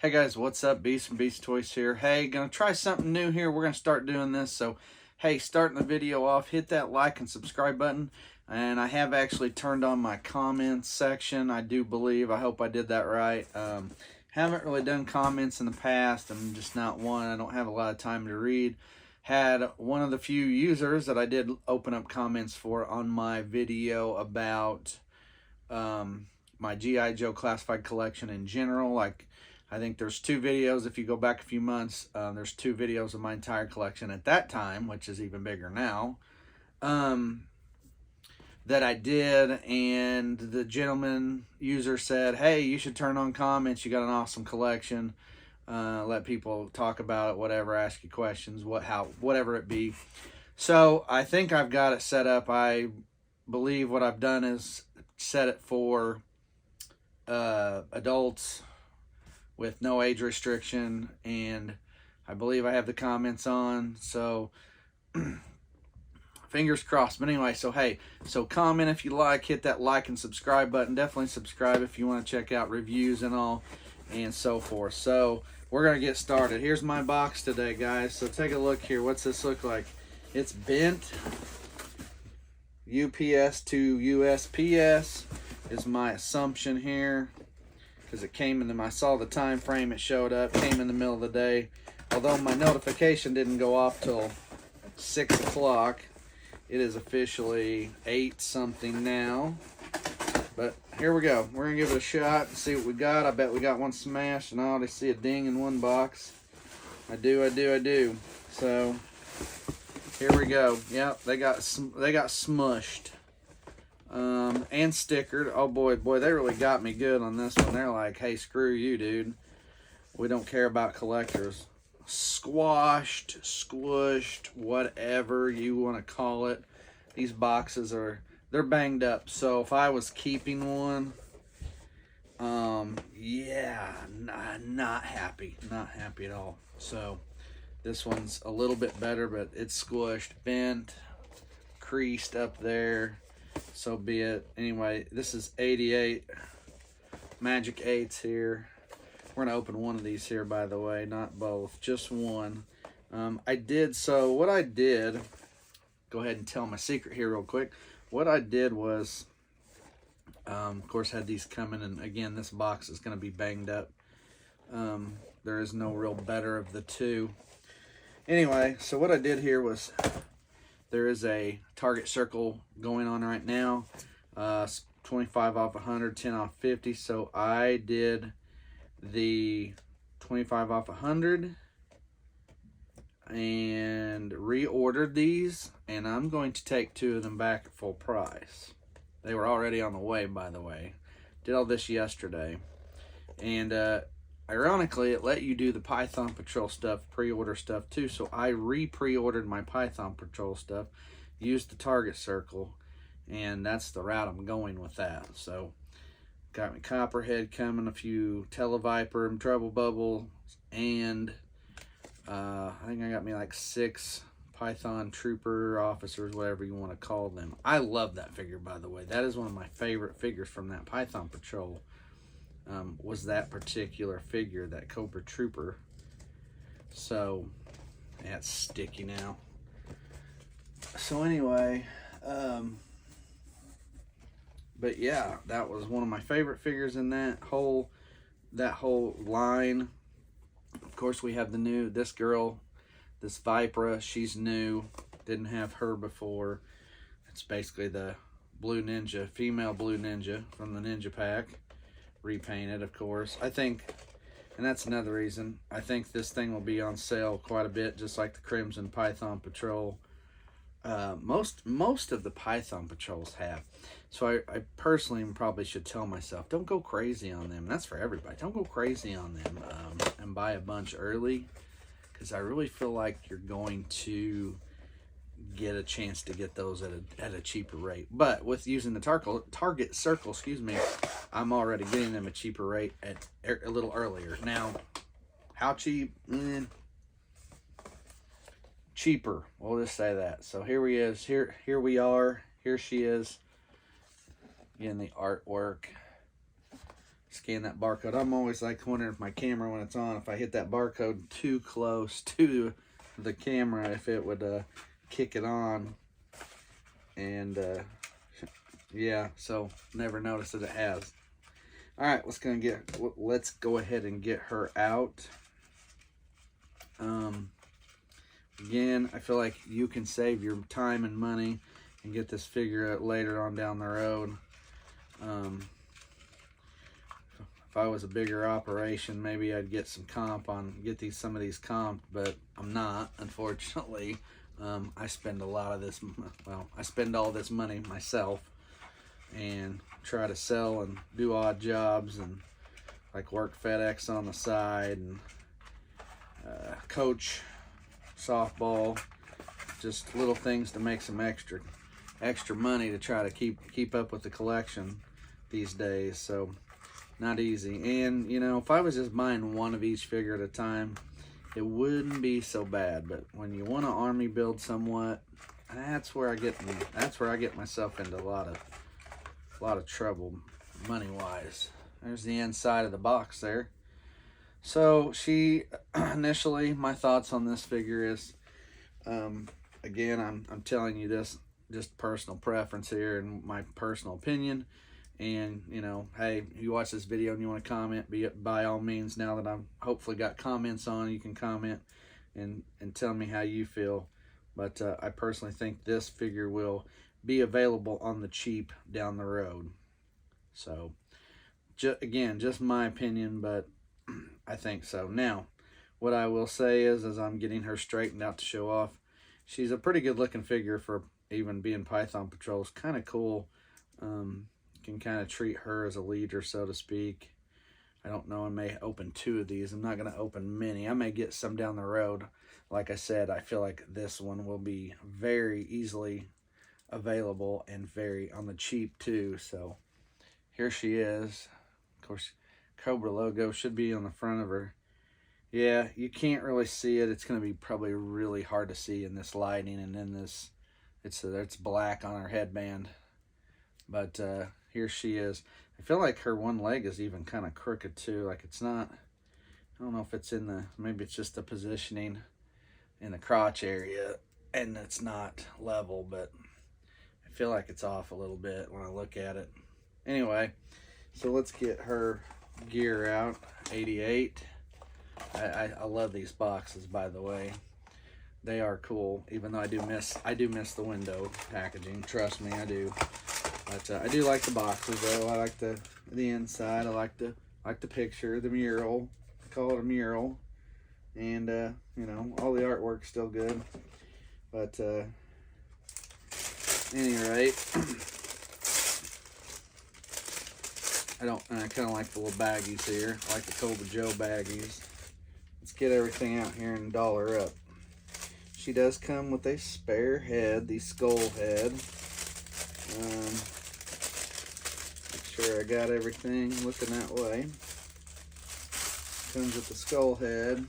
Hey guys, what's up? Beast from Beast Toys here. Hey, gonna try something new here. We're gonna start doing this. So, hey, starting the video off, hit that like and subscribe button. And I have actually turned on my comments section. I do believe. I hope I did that right. Haven't really done comments in the past. I'm just not one. I don't have a lot of time to read. Had one of the few users that I did open up comments for on my video about my G.I. Joe classified collection in general. Like, I think there's two videos, if you go back a few months, there's two videos of my entire collection at that time, which is even bigger now, that I did, and the gentleman user said, hey, you should turn on comments, you got an awesome collection, let people talk about it, whatever, ask you questions, whatever it be. So I think I've got it set up. I believe what I've done is set it for adults with no age restriction, and I believe I have the comments on, so fingers crossed. But anyway, so hey, so comment if you like, hit that like and subscribe button. Definitely subscribe if you want to check out reviews and all and so forth. So we're gonna get started. Here's my box today, guys. So take a look here. What's this look like? It's bent. UPS to USPS is my assumption here, because it came in I saw the time frame it showed up, came in the middle of the day. Although my notification didn't go off till 6 o'clock. It is officially 8 something now. But here we go. We're gonna give it a shot and see what we got. I bet we got one smashed, and I already see a ding in one box. I do. So here we go. Yep, they got smushed. And stickered. Oh boy, they really got me good on this one. They're like, hey, screw you, dude. We don't care about collectors. Squashed, squished, whatever you want to call it. These boxes they're banged up. So if I was keeping one, yeah, not happy. Not happy at all. So this one's a little bit better, but it's squished, bent, creased up there. So be it. Anyway, this is 88 Magic 8s here. We're gonna open one of these here, by the way, not both, just one. What I did, go ahead and tell my secret here real quick. What I did was, of course, had these coming, and again, this box is gonna be banged up. There is no real better of the two. Anyway, so what I did here was, there is a Target circle going on right now. 25 off 100, 10 off 50. So I did the 25 off 100 and reordered these. And I'm going to take 2 of them back at full price. They were already on the way, by the way. Did all this yesterday. And ironically, it let you do the Python Patrol stuff, pre-order stuff too. So I pre-ordered my Python Patrol stuff, used the Target circle, and that's the route I'm going with that. So got me Copperhead coming, a few Vypra and Trouble Bubble, and I think I got me like 6 Python Trooper officers, whatever you want to call them. I love that figure, by the way. That is one of my favorite figures from that Python Patrol. Was that particular figure, that Cobra Trooper. So that's sticky now. So anyway, but yeah, that was one of my favorite figures in that whole line. Of course, we have this girl, this Vypra. She's new, didn't have her before. It's basically the Blue Ninja, female Blue Ninja from the Ninja Pack. Repainted, of course. I think, and that's another reason, I think this thing will be on sale quite a bit, just like the Crimson Python Patrol. Most of the Python Patrols have. So I personally probably should tell myself, don't go crazy on them. That's for everybody. Don't go crazy on them, and buy a bunch early, because I really feel like you're going to get a chance to get those at a cheaper rate. But with using the Target circle, excuse me, I'm already getting them a cheaper rate at a little earlier. Now, how cheap? Cheaper. We'll just say that. So here we is. Here we are. Here she is. Again, the artwork. scan that barcode. I'm always like wondering if my camera, when it's on, if I hit that barcode too close to the camera, if it would kick it on. And yeah, so never noticed that it has. All right, let's go ahead and get her out. Again, I feel like you can save your time and money and get this figure later on down the road. If I was a bigger operation, maybe I'd get some some of these comped, but I'm not, unfortunately. I spend a lot of this, well, I spend all this money myself and try to sell and do odd jobs and like work FedEx on the side and coach softball, just little things to make some extra money to try to keep up with the collection these days. So not easy. And you know, if I was just buying one of each figure at a time, it wouldn't be so bad. But when you want to army build somewhat, that's where I get myself into a lot of trouble money wise. There's the inside of the box there. So she initially, my thoughts on this figure is, again, I'm telling you this just personal preference here and my personal opinion. And you know, hey, you watch this video and you want to comment, by all means. Now that I've hopefully got comments on, you can comment and tell me how you feel. But I personally think this figure will be available on the cheap down the road. So again, just my opinion, but I think so. Now, what I will say is, as I'm getting her straightened out to show off, she's a pretty good looking figure for even being Python Patrol. It's kind of cool. Can kind of treat her as a leader, so to speak. I don't know, I may open 2 of these. I'm not going to open many. I may get some down the road. Like I said, I feel like this one will be very easily available and very on the cheap too. So here she is. Of course, Cobra logo should be on the front of her. Yeah, you can't really see it. It's going to be probably really hard to see in this lighting and in this. It's black on her headband. But here she is. I feel like her one leg is even kind of crooked too. Like it's not, I don't know if it's maybe it's just the positioning in the crotch area and it's not level, but I feel like it's off a little bit when I look at it. Anyway, so let's get her gear out. 88. I love these boxes, by the way. They are cool, even though I do miss the window packaging. Trust me, I do. But I do like the boxes though. I like the inside. I like the picture, the mural. I call it a mural. And you know, all the artwork's still good. But at any rate, I kind of like the little baggies here. I like the Cobra Joe baggies. Let's get everything out here and doll her up. She does come with a spare head, the skull head. Make sure I got everything looking that way. Comes with the skull head.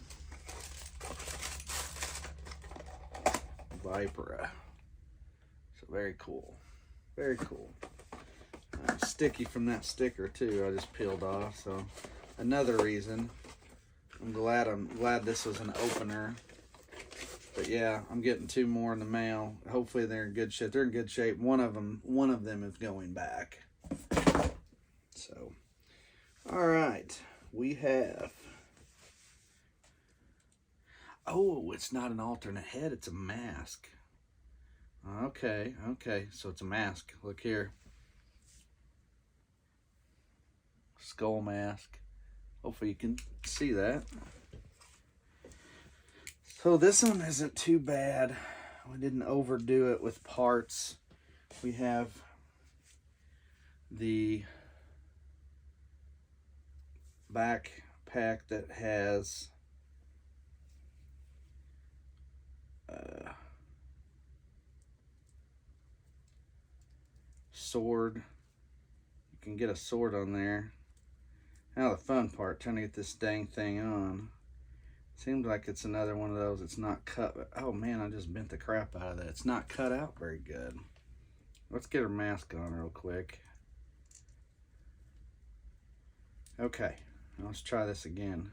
Vypra. So very cool. Very cool. Sticky from that sticker too. I just peeled off. So another reason. I'm glad this was an opener. But yeah, I'm getting 2 more in the mail. Hopefully they're in good shape. They're in good shape. One of them is going back. So, all right, we have. Oh, it's not an alternate head. It's a mask. Okay, so it's a mask. Look here. Skull mask. Hopefully you can see that. So this one isn't too bad. We didn't overdo it with parts. We have the backpack that has sword. You can get a sword on there. Now the fun part, trying to get this dang thing on. Seems like it's another one of those. It's not cut. Oh man, I just bent the crap out of that. It's not cut out very good. Let's get her mask on real quick. Okay, let's try this again.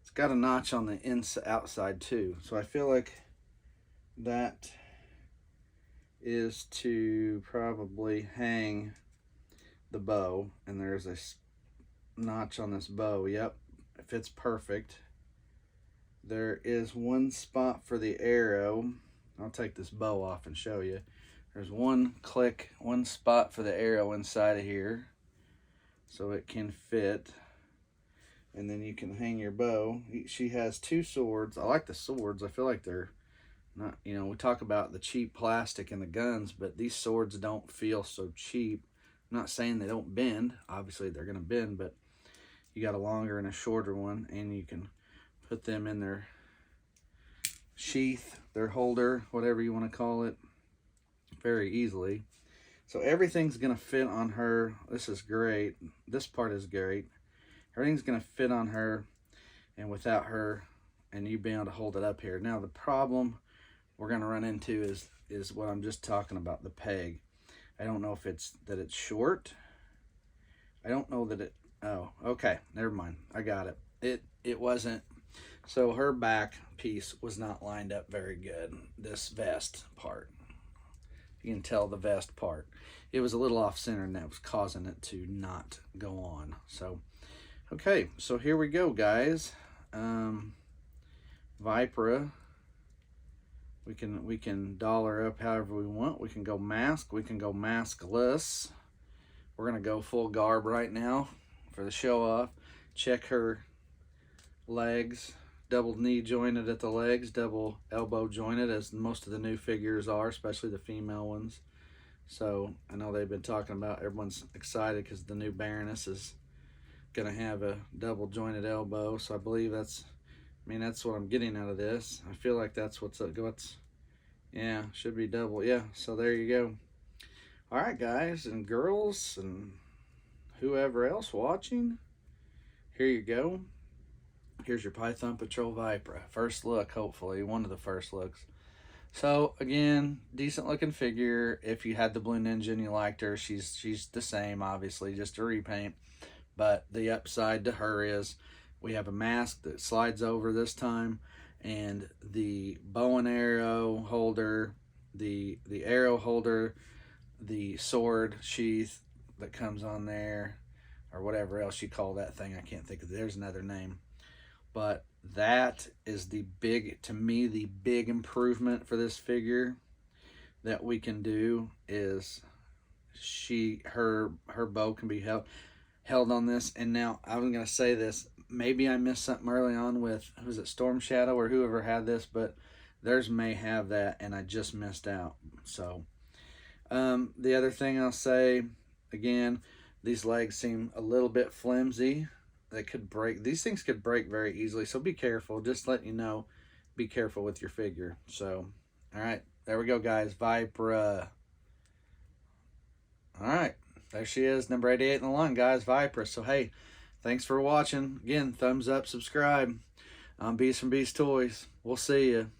It's got a notch on the outside too, so I feel like that is to probably hang the bow, and there's a notch on this bow. Yep, it fits perfect. There is one spot for the arrow. I'll take this bow off and show you. There's one spot for the arrow inside of here, so it can fit. And then you can hang your bow. She has two swords. I like the swords. I feel like they're not, you know, we talk about the cheap plastic and the guns, but these swords don't feel so cheap. I'm not saying they don't bend. Obviously they're going to bend, but you got a longer and a shorter one, and you can put them in their sheath, their holder, whatever you want to call it, very easily. So everything's going to fit on her. This is great. This part is great. Everything's going to fit on her, and without her and you being able to hold it up here. Now the problem we're going to run into is what I'm just talking about, the peg. I don't know if it's that it's short. I don't know that it, oh, okay, never mind. I got it. It wasn't, so her back piece was not lined up very good, this vest part. You can tell the vest part. It was a little off center, and that was causing it to not go on. So, okay, so here we go, guys. Vypra. We can doll her up however we want. We can go mask. We can go maskless. We're gonna go full garb right now for the show off. Check her legs. Double knee jointed at the legs, double elbow jointed, as most of the new figures are, especially the female ones. So I know they've been talking about, everyone's excited because the new Baroness is gonna have a double jointed elbow. So I believe that's what I'm getting out of this. I feel like that's what's yeah, should be double. Yeah, so there you go. All right, guys and girls and whoever else watching, here you go. Here's your Python Patrol Vypra. First look, hopefully, one of the first looks. So again, decent looking figure. If you had the Blue Ninja and you liked her, she's the same, obviously, just a repaint. But the upside to her is we have a mask that slides over this time, and the bow and arrow holder, the arrow holder, the sword sheath that comes on there, or whatever else you call that thing. I can't think of it. There's another name. But that is the big, to me, the big improvement for this figure that we can do is her bow can be held on this. And now I'm going to say this, maybe I missed something early on with, was it Storm Shadow or whoever had this, but theirs may have that and I just missed out. So the other thing I'll say, again, these legs seem a little bit flimsy. They could break. These things could break very easily, so be careful. Just letting you know, be careful with your figure. So, all right, there we go, guys. Vypra. All right, there she is, number 88 in the line, guys. Vypra. So, hey, thanks for watching. Again, thumbs up, subscribe. I'm Beast from Beast Toys. We'll see you.